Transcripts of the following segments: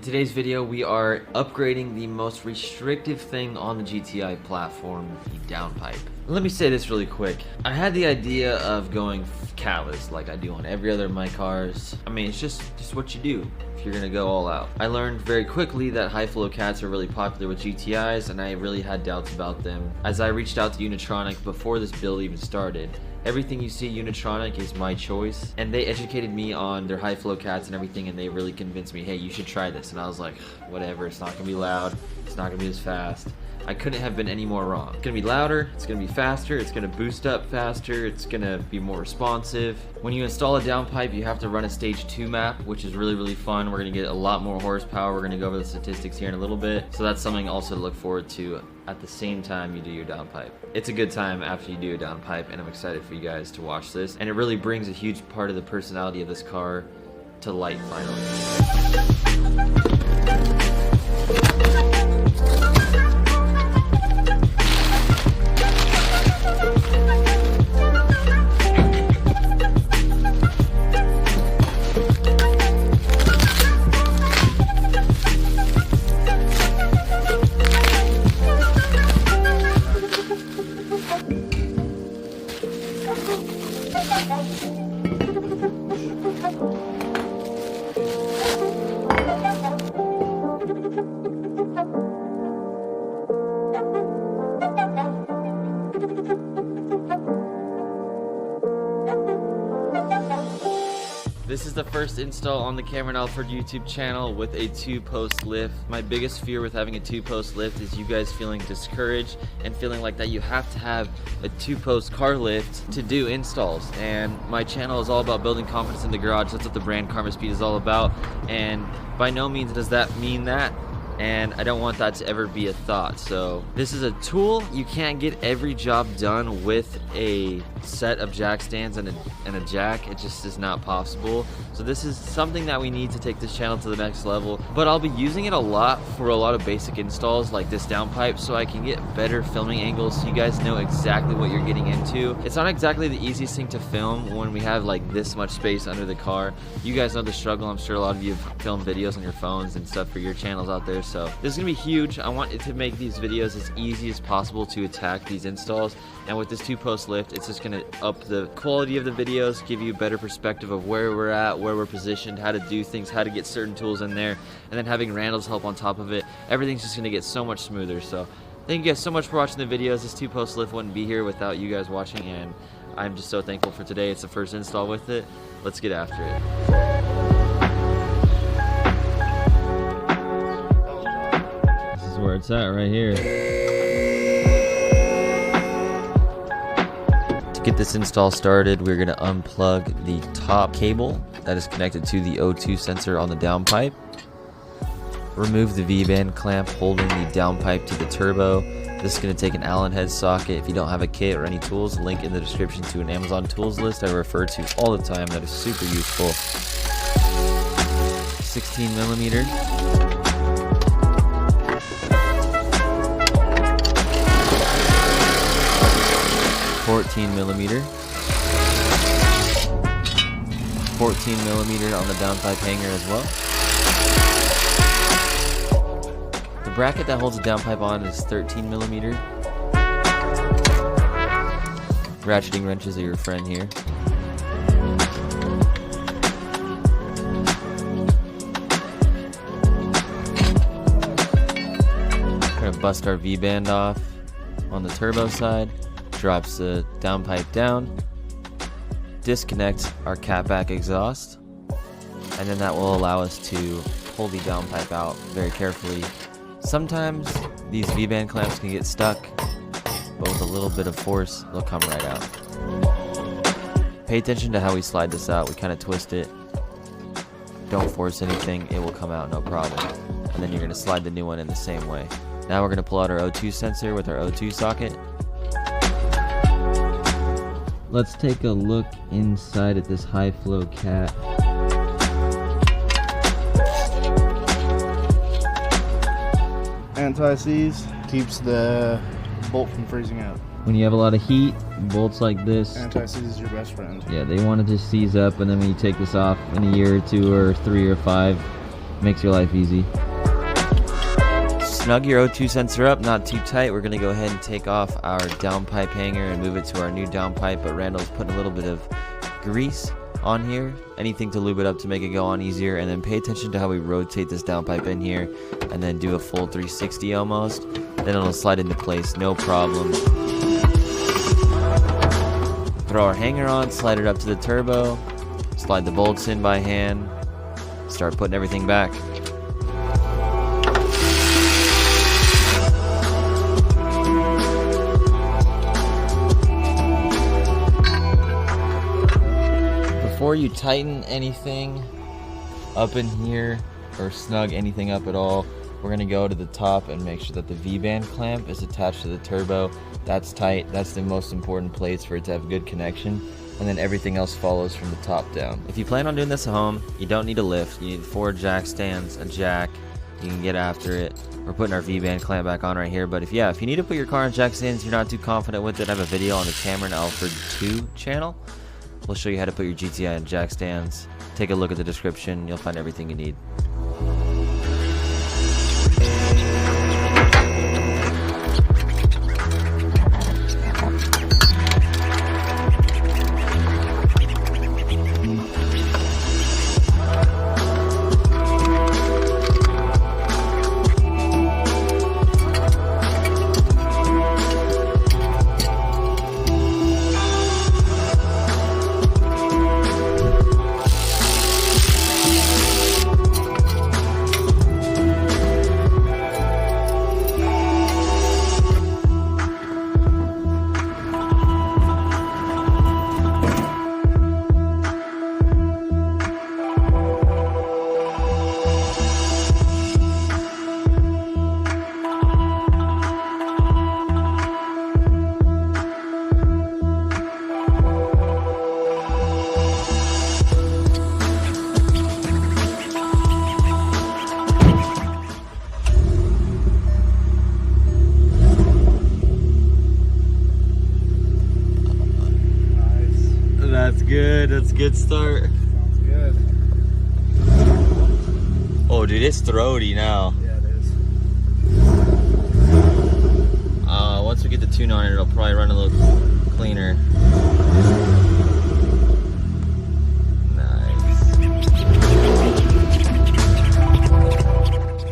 In today's video, we are upgrading the most restrictive thing on the GTI platform, the downpipe. Let me say this really quick. I had the idea of going catless like I do on every other of my cars. I mean, it's just what you do if you're gonna go all out. I learned very quickly that high flow cats are really popular with GTIs, and I really had doubts about them. As I reached out to Unitronic before this build even started, everything you see Unitronic is my choice, and they educated me on their high flow cats and everything, and they really convinced me, hey, you should try this. And I was like, whatever, it's not gonna be loud, it's not gonna be as fast. I couldn't have been any more wrong. It's gonna be louder, it's gonna be faster, it's gonna boost up faster, it's gonna be more responsive. When you install a downpipe, you have to run a stage 2 map, which is really fun. We're gonna get a lot more horsepower. We're gonna go over the statistics here in a little bit. So that's something also to look forward to at the same time you do your downpipe. It's a good time after you do a downpipe, and I'm excited for you guys to watch this. And it really brings a huge part of the personality of this car to light finally. This is the first install on the Cameron Alford YouTube channel with a 2-post lift. My biggest fear with having a 2-post lift is you guys feeling discouraged and feeling like that you have to have a 2-post car lift to do installs. And my channel is all about building confidence in the garage. That's what the brand Karma Speed is all about. And by no means does that mean that. And I don't want that to ever be a thought. So this is a tool. You can't get every job done with a set of jack stands and a jack. It just is not possible. So this is something that we need to take this channel to the next level. But I'll be using it a lot for a lot of basic installs like this downpipe, so I can get better filming angles so you guys know exactly what you're getting into. It's not exactly the easiest thing to film when we have like this much space under the car. You guys know the struggle. I'm sure a lot of you have filmed videos on your phones and stuff for your channels out there. So this is gonna be huge. I want it to make these videos as easy as possible to attack these installs. And with this 2-post lift, it's just gonna up the quality of the videos, give you a better perspective of where we're at, where we're positioned, how to do things, how to get certain tools in there, and then having Randall's help on top of it. Everything's just gonna get so much smoother. So thank you guys so much for watching the videos. This 2-post lift wouldn't be here without you guys watching, and I'm just so thankful for today. It's the first install with it. Let's get after it. Where it's at right here. To get this install started, we're going to unplug the top cable that is connected to the O2 sensor on the downpipe. Remove the V-band clamp holding the downpipe to the turbo. This is going to take an Allen head socket. If you don't have a kit or any tools, link in the description to an Amazon tools list I refer to all the time that is super useful. 16 millimeter. 14 millimeter. 14 millimeter on the downpipe hanger as well. The bracket that holds the downpipe on is 13 millimeter. Ratcheting wrenches are your friend here. We're gonna bust our V-band off on the turbo side. Drops the downpipe down, disconnect our catback exhaust, and then that will allow us to pull the downpipe out very carefully. Sometimes these V-band clamps can get stuck, but with a little bit of force, they'll come right out. Pay attention to how we slide this out. We kind of twist it. Don't force anything, it will come out no problem. And then you're gonna slide the new one in the same way. Now we're gonna pull out our O2 sensor with our O2 socket. Let's take a look inside at this high flow cat. Anti-seize keeps the bolt from freezing out. When you have a lot of heat, bolts like this, Anti-seize is your best friend. yeah, they want to just seize up, and then when you take this off in a year or 2 or 3 or 5, Makes your life easy. Snug your O2 sensor up, not too tight. We're going to go ahead and take off our downpipe hanger and move it to our new downpipe, but Randall's putting a little bit of grease on here, anything to lube it up to make it go on easier. And then pay attention to how we rotate this downpipe in here and then do a full 360 almost. Then it'll slide into place, no problem. Throw our hanger on, slide it up to the turbo, slide the bolts in by hand, start putting everything back. Before you tighten anything up in here or snug anything up at all, we're going to go to the top and make sure that the V-band clamp is attached to the turbo. That's tight. That's the most important place for it to have good connection. And then everything else follows from the top down. If you plan on doing this at home, you don't need a lift. You need 4 jack stands, a jack. You can get after it. We're putting our V-band clamp back on right here. But if you need to put your car on jack stands, you're not too confident with it, I have a video on the Cameron Alford 2 channel. We'll show you how to put your GTI on jack stands. Take a look at the description. You'll find everything you need. That's good. That's a good start. Sounds good. Oh, dude, it's throaty now. Yeah, it is. Once we get the tune on it, it'll probably run a little cleaner. Nice.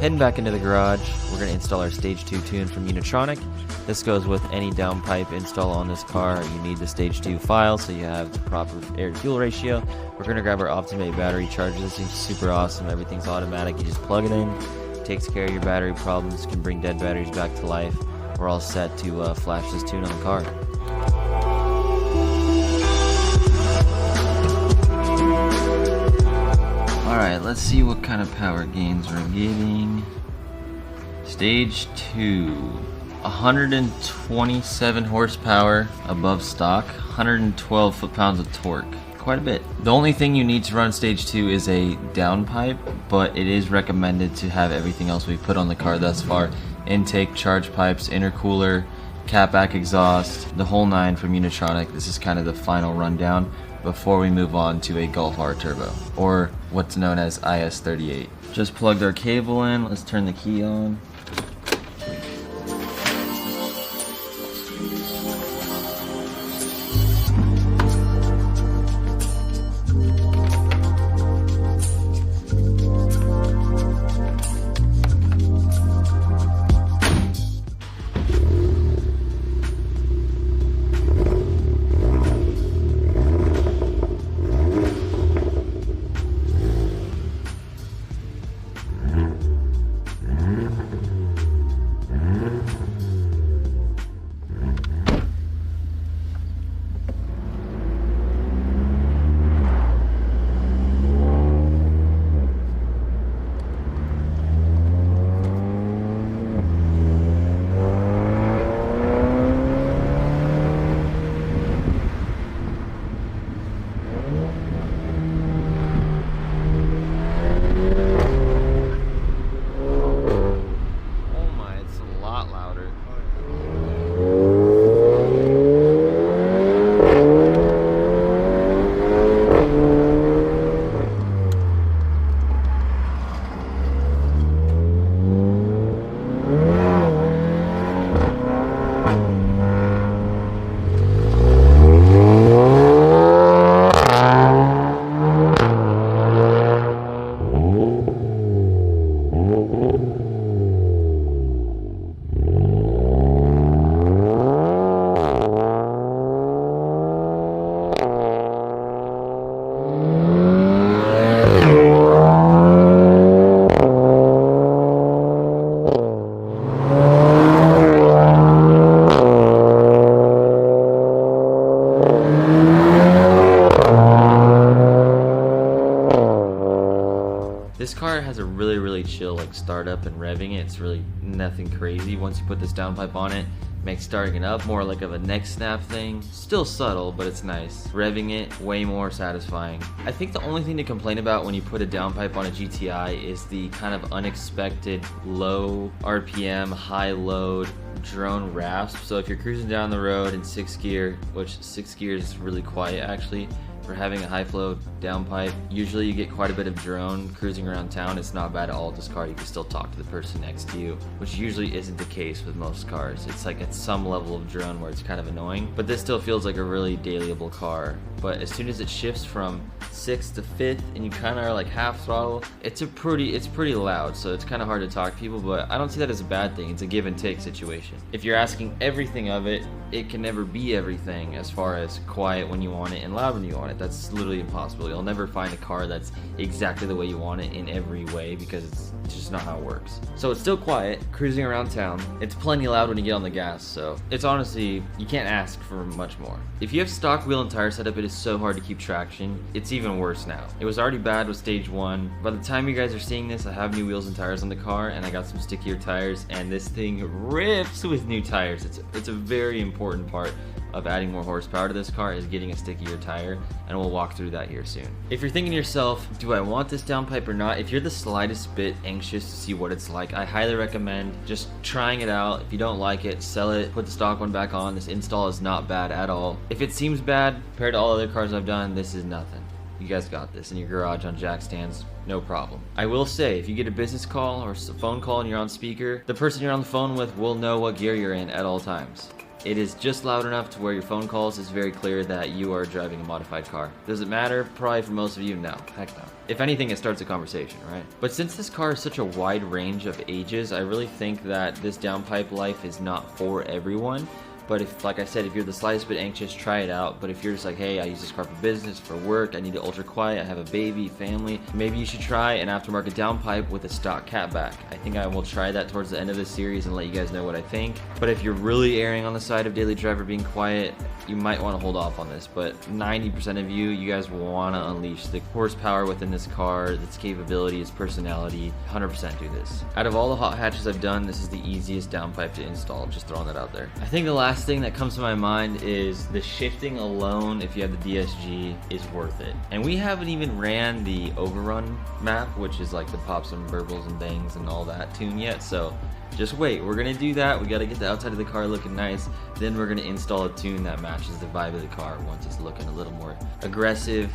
Heading back into the garage, we're going to install our Stage 2 tune from Unitronic. This goes with any downpipe install on this car. You need the Stage 2 file so you have the proper air to fuel ratio. We're going to grab our Optimate battery charger. This thing's super awesome. Everything's automatic. You just plug it in. Takes care of your battery problems. Can bring dead batteries back to life. We're all set to flash this tune on the car. Alright, let's see what kind of power gains we're getting. Stage 2. 127 horsepower above stock, 112 foot-pounds of torque. Quite a bit. The only thing you need to run Stage 2 is a downpipe, but it is recommended to have everything else we've put on the car thus far. Intake, charge pipes, intercooler, catback exhaust, the whole 9 from Unitronic. This is kind of the final rundown before we move on to a Golf R Turbo, or what's known as IS38. Just plugged our cable in. Let's turn the key on. really chill, like startup and revving it. It's really nothing crazy. Once you put this downpipe on it, makes starting it up more like of a neck snap thing. Still subtle, but it's nice. Revving it, way more satisfying. I think the only thing to complain about when you put a downpipe on a GTI is the kind of unexpected low RPM, high load drone rasp. So if you're cruising down the road in 6th gear, which 6th gear is really quiet actually, for having a high flow downpipe, usually you get quite a bit of drone cruising around town. It's not bad at all with this car. You can still talk to the person next to you, which usually isn't the case with most cars. It's like at some level of drone where it's kind of annoying, but this still feels like a really dailyable car. But as soon as it shifts from 6th to 5th and you kind of are like half throttle, it's pretty loud, so it's kind of hard to talk to people, but I don't see that as a bad thing. It's a give and take situation. If you're asking everything of it, it can never be everything as far as quiet when you want it and loud when you want it. That's literally impossible. You'll never find a car that's exactly the way you want it in every way, because it's just not how it works. So it's still quiet, cruising around town. It's plenty loud when you get on the gas, so it's honestly, you can't ask for much more. If you have stock wheel and tire setup, it is so hard to keep traction. It's even worse now. It was already bad with stage 1. By the time you guys are seeing this, I have new wheels and tires on the car, and I got some stickier tires, and this thing rips with new tires. It's a very important part of adding more horsepower to this car is getting a stickier tire, and we'll walk through that here soon. If you're thinking to yourself, do I want this downpipe or not? If you're the slightest bit anxious to see what it's like, I highly recommend just trying it out. If you don't like it, sell it, put the stock one back on. This install is not bad at all. If it seems bad compared to all other cars I've done, this is nothing. You guys got this in your garage on jack stands, no problem. I will say, if you get a business call or a phone call and you're on speaker, the person you're on the phone with will know what gear you're in at all times. It is just loud enough to where your phone calls is very clear that you are driving a modified car. Does it matter? Probably for most of you, no. Heck no. If anything, it starts a conversation, right? But since this car is such a wide range of ages, I really think that this downpipe life is not for everyone. But if, like I said, if you're the slightest bit anxious, try it out. But if you're just like, hey, I use this car for business, for work, I need it ultra quiet, I have a baby, family, maybe you should try an aftermarket downpipe with a stock catback. I think I will try that towards the end of this series and let you guys know what I think. But if you're really erring on the side of daily driver being quiet, you might want to hold off on this. But 90% of you guys will want to unleash the horsepower within this car, its capability, its personality. 100% do this. Out of all the hot hatches I've done, this is the easiest downpipe to install. Just throwing that out there. I think the last thing that comes to my mind is the shifting alone, if you have the DSG, is worth it. And we haven't even ran the overrun map, which is like the pops and burbles and bangs and all that tune yet, so just wait. We're gonna do that. We gotta get the outside of the car looking nice, then we're gonna install a tune that matches the vibe of the car once it's looking a little more aggressive.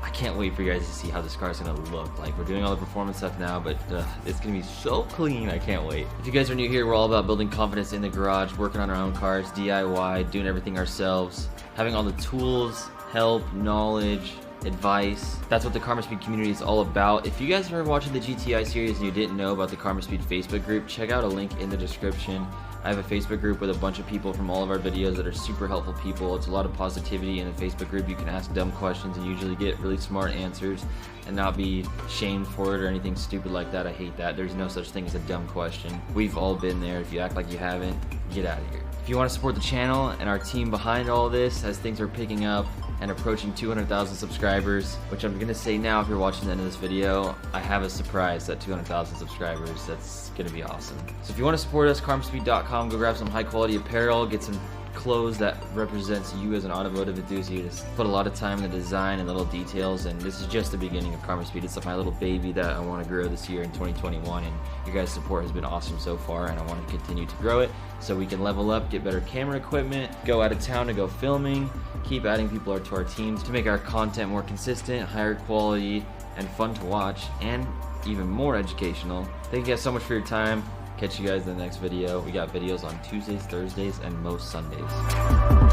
I can't wait for you guys to see how this car is going to look. Like, we're doing all the performance stuff now, but it's going to be so clean. I can't wait. If you guys are new here, we're all about building confidence in the garage, working on our own cars, DIY, doing everything ourselves, having all the tools, help, knowledge, advice. That's what the Karma Speed community is all about. If you guys are watching the GTI series and you didn't know about the Karma Speed Facebook group, check out a link in the description. I have a Facebook group with a bunch of people from all of our videos that are super helpful people. It's a lot of positivity in a Facebook group. You can ask dumb questions and usually get really smart answers and not be shamed for it or anything stupid like that. I hate that. There's no such thing as a dumb question. We've all been there. If you act like you haven't, get out of here. If you want to support the channel and our team behind all this as things are picking up and approaching 200,000 subscribers, which I'm going to say now if you're watching the end of this video, I have a surprise at 200,000 subscribers. That's going to be awesome. So if you want to support us, karmaspeed.com, go grab some high quality apparel, get some clothes that represents you as an automotive enthusiast. Put a lot of time in the design and little details, and this is just the beginning of Karma Speed. It's like my little baby that I want to grow this year in 2021, and your guys' support has been awesome so far, and I want to continue to grow it so we can level up, get better camera equipment, go out of town to go filming, keep adding people to our teams to make our content more consistent, higher quality, and fun to watch, and even more educational. Thank you guys so much for your time. Catch you guys in the next video. We got videos on Tuesdays, Thursdays, and most Sundays.